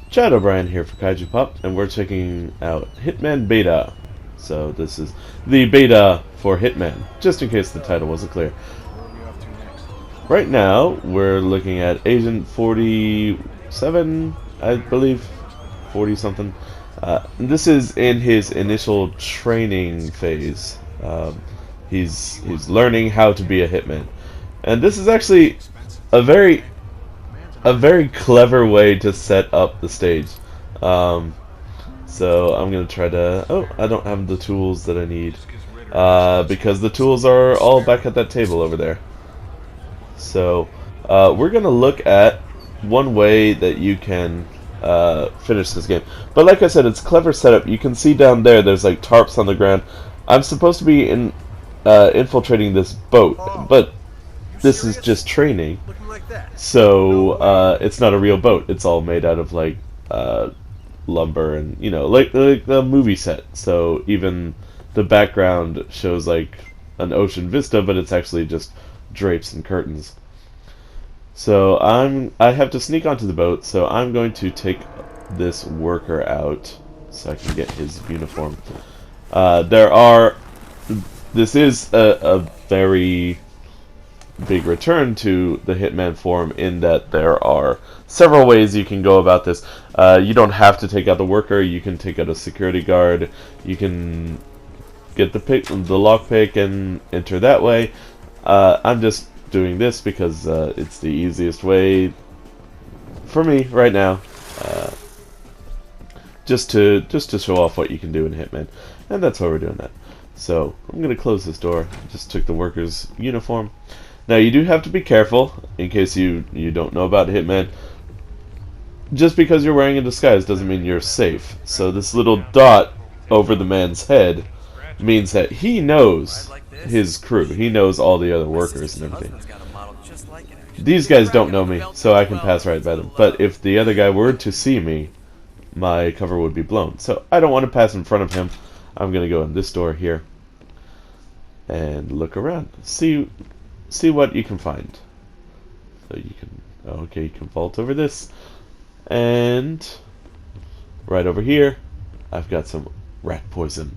Chad O'Brien here for Kaiju Pop, and we're checking out Hitman Beta. So this is the beta for Hitman, just in case the title wasn't clear. Right now, we're looking at Agent 47, I believe, 40 something. This is in his initial training phase. He's learning how to be a hitman, and this is actually a very clever way to set up the stage. So I'm gonna try to. Oh, I don't have the tools that I need because the tools are all back at that table over there. So we're gonna look at one way that you can finish this game. But like I said, it's clever setup. You can see down there, there's like tarps on the ground. I'm supposed to be infiltrating this boat, but this is just training. So it's not a real boat. It's all made out of like lumber and like the movie set. So even the background shows like an ocean vista, but it's actually just drapes and curtains. So I have to sneak onto the boat. So I'm going to take this worker out so I can get his uniform. This is a very big return to the Hitman form in that there are several ways you can go about this. You don't have to take out the worker. You can take out a security guard. You can get the lockpick and enter that way. I'm just doing this because it's the easiest way for me right now. Just to show off what you can do in Hitman, and that's why we're doing that. So I'm gonna close this door. Just took the worker's uniform. Now you do have to be careful in case you don't know about Hitman. Just because you're wearing a disguise doesn't mean you're safe. So this little dot over the man's head means that he knows his crew. He knows all the other workers and everything. These guys don't know me, so I can pass right by them. But if the other guy were to see me, my cover would be blown. So I don't want to pass in front of him. I'm going to go in this door here and look around. See what you can find. So you can, okay, you can vault over this. And right over here, I've got some rat poison.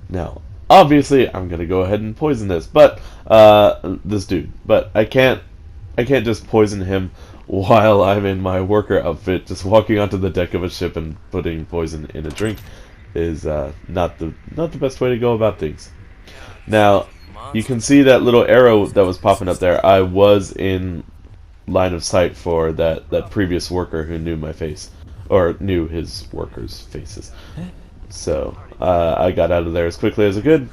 Now, obviously, I'm gonna go ahead and poison this dude. But I can't just poison him while I'm in my worker outfit. Just walking onto the deck of a ship and putting poison in a drink is not the best way to go about things. Now, you can see that little arrow that was popping up there. I was in line of sight for that previous worker who knew my face, or knew his workers' faces. So I got out of there as quickly as I could.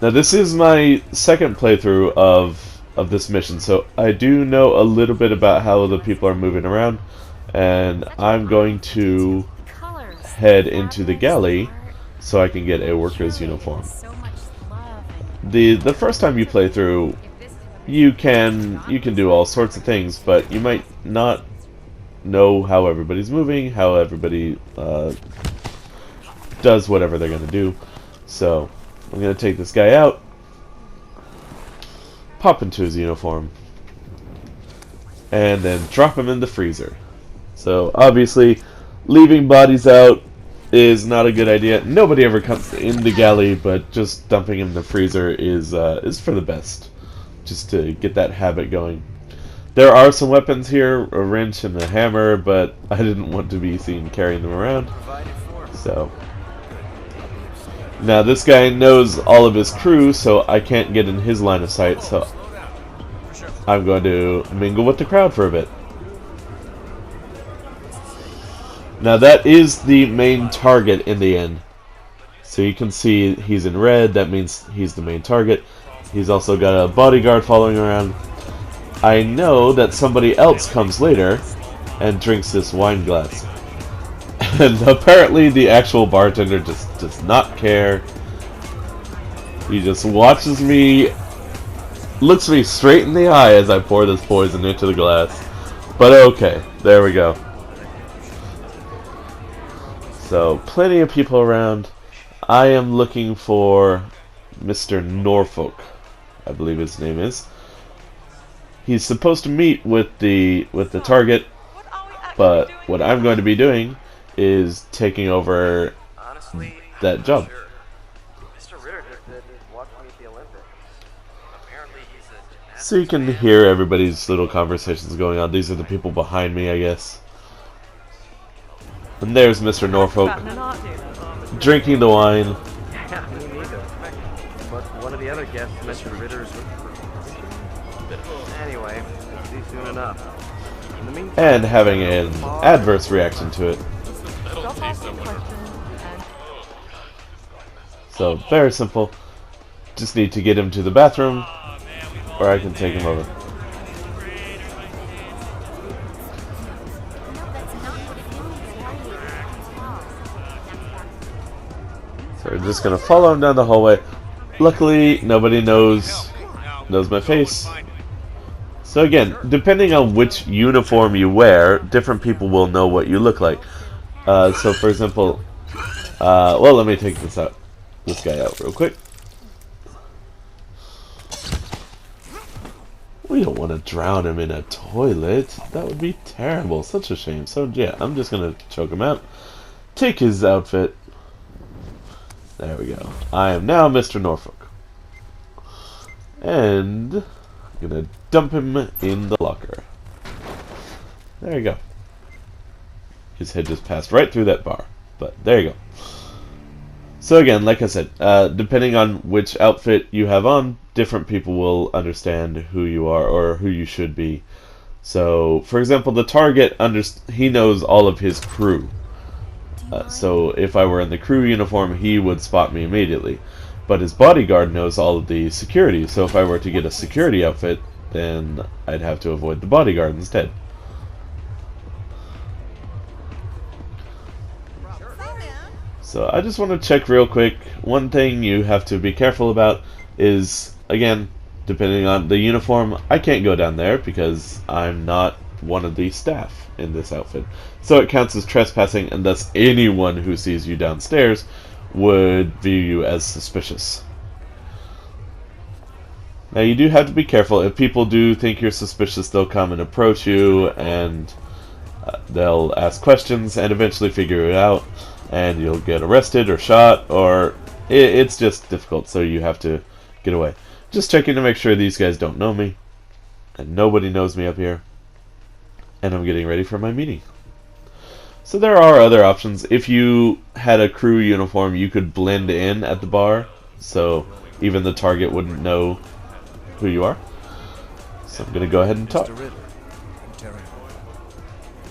Now this is my second playthrough of this mission, so I do know a little bit about how the people are moving around, and I'm going to head into the galley so I can get a worker's uniform. The first time you play through, you can do all sorts of things, but you might not know how everybody's moving, how everybody does whatever they're gonna do. So I'm gonna take this guy out, pop into his uniform, and then drop him in the freezer. So obviously, leaving bodies out is not a good idea. Nobody ever comes in the galley, but just dumping him in the freezer is for the best, just to get that habit going. There are some weapons here, a wrench and a hammer, but I didn't want to be seen carrying them around. So now this guy knows all of his crew, so I can't get in his line of sight, so I'm going to mingle with the crowd for a bit. Now that is the main target in the end. So you can see he's in red, that means he's the main target. He's also got a bodyguard following around. I know that somebody else comes later and drinks this wine glass. And apparently the actual bartender just does not care. He just watches me, looks me straight in the eye as I pour this poison into the glass. But okay, there we go. So, plenty of people around. I am looking for Mr. Norfolk, I believe his name is. he's supposed to meet with the target, but what I'm going to be doing is taking over that job. So you can hear everybody's little conversations going on. These are the people behind me, I guess. And there's Mr. Norfolk drinking the wine. Yeah, me neither. But one of the other guests mentioned Ritter's. Anyway, we'll see soon enough. In the meantime, And having an adverse reaction to it. So, very simple. Just need to get him to the bathroom, or I can take him over. So we're just gonna follow him down the hallway. Luckily, nobody knows my face. So again, depending on which uniform you wear, different people will know what you look like. So for example, well, let me take this guy out real quick. We don't want to drown him in a toilet. That would be terrible. Such a shame. So yeah, I'm just gonna choke him out. Take his outfit. There we go. I am now Mr. Norfolk. And I'm gonna dump him in the locker. There you go. His head just passed right through that bar. But there you go. So again, like I said, depending on which outfit you have on, different people will understand who you are or who you should be. So, for example, the target, he knows all of his crew. So if I were in the crew uniform, he would spot me immediately. But his bodyguard knows all of the security, so if I were to get a security outfit, then I'd have to avoid the bodyguard instead. So I just want to check real quick. One thing you have to be careful about is, again, depending on the uniform, I can't go down there because I'm not one of the staff in this outfit. So it counts as trespassing, and thus anyone who sees you downstairs would view you as suspicious. Now you do have to be careful. If people do think you're suspicious, they'll come and approach you, and they'll ask questions and eventually figure it out, and you'll get arrested or shot, or it's just difficult, so you have to get away. Just checking to make sure these guys don't know me, and nobody knows me up here. And I'm getting ready for my meeting. So there are other options. If you had a crew uniform, you could blend in at the bar, so even the target wouldn't know who you are. So I'm going to go ahead and talk. Mr. Ritter, Ontario.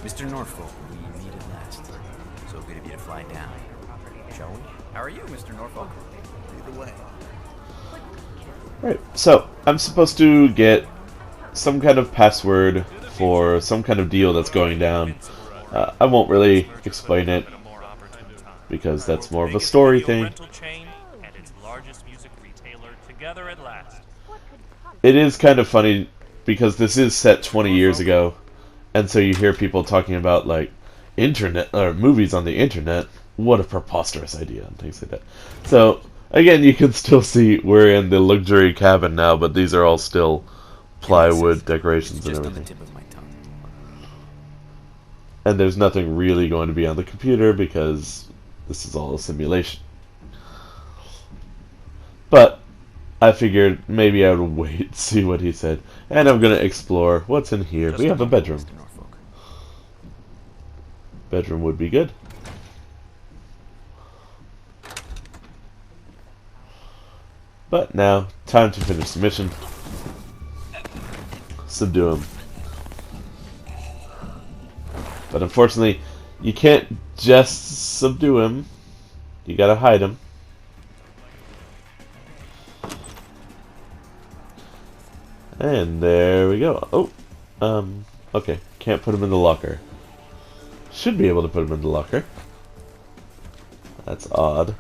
Mr. Norfolk, we meet at last. So good of you to fly down. Shall we? How are you, Mr. Norfolk? Lead the way. Right, so I'm supposed to get some kind of password for some kind of deal that's going down. I won't really explain it because that's more of a story thing. It is kind of funny because this is set 20 years ago, and so you hear people talking about like internet or movies on the internet. What a preposterous idea and things like that. So again, you can still see we're in the luxury cabin now, but these are all still plywood decorations and everything. And there's nothing really going to be on the computer because this is all a simulation. But I figured maybe I would wait and see what he said. And I'm going to explore what's in here. We have a bedroom. Bedroom would be good. But now, time to finish the mission. Subdue him. But unfortunately, you can't just subdue him. You gotta hide him. And there we go. Oh, okay. Can't put him in the locker. Should be able to put him in the locker. That's odd.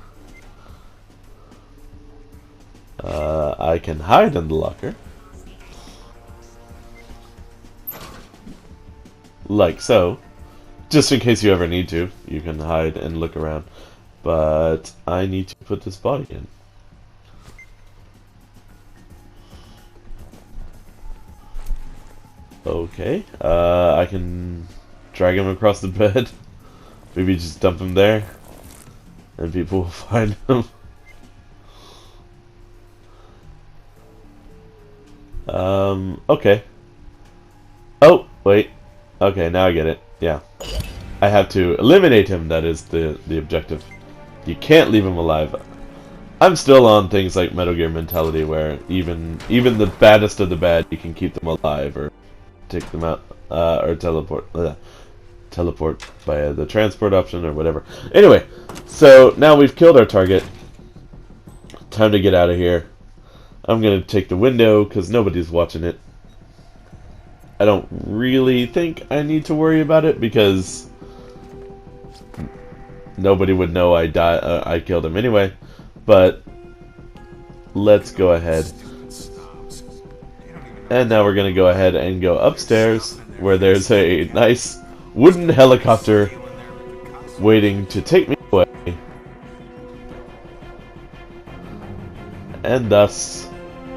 I can hide in the locker. Like so. Just in case you ever need to, you can hide and look around. But I need to put this body in. Okay. I can drag him across the bed. Maybe just dump him there. And people will find him. Okay. Oh, wait. Okay, now I get it. Yeah. I have to eliminate him, that is the objective. You can't leave him alive. I'm still on things like Metal Gear mentality where even the baddest of the bad, you can keep them alive or take them out, or teleport by the transport option or whatever. Anyway, so now we've killed our target. Time to get out of here. I'm gonna take the window because nobody's watching it. I don't really think I need to worry about it because nobody would know I killed him anyway. But let's go ahead. And now we're gonna go ahead and go upstairs where there's a nice wooden helicopter waiting to take me away. And thus,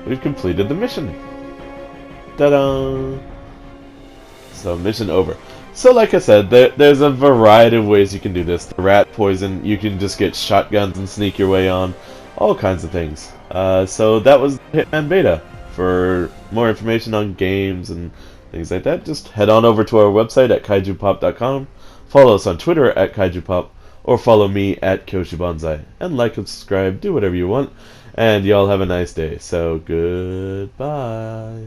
we've completed the mission. Ta-da! So, mission over. So, like I said, there's a variety of ways you can do this. The rat poison, you can just get shotguns and sneak your way on. All kinds of things. So, that was Hitman Beta. For more information on games and things like that, just head on over to our website at kaijupop.com. Follow us on Twitter at kaijupop. Or follow me at Kyoshibonsai. And like and subscribe, do whatever you want. And y'all have a nice day. So, goodbye.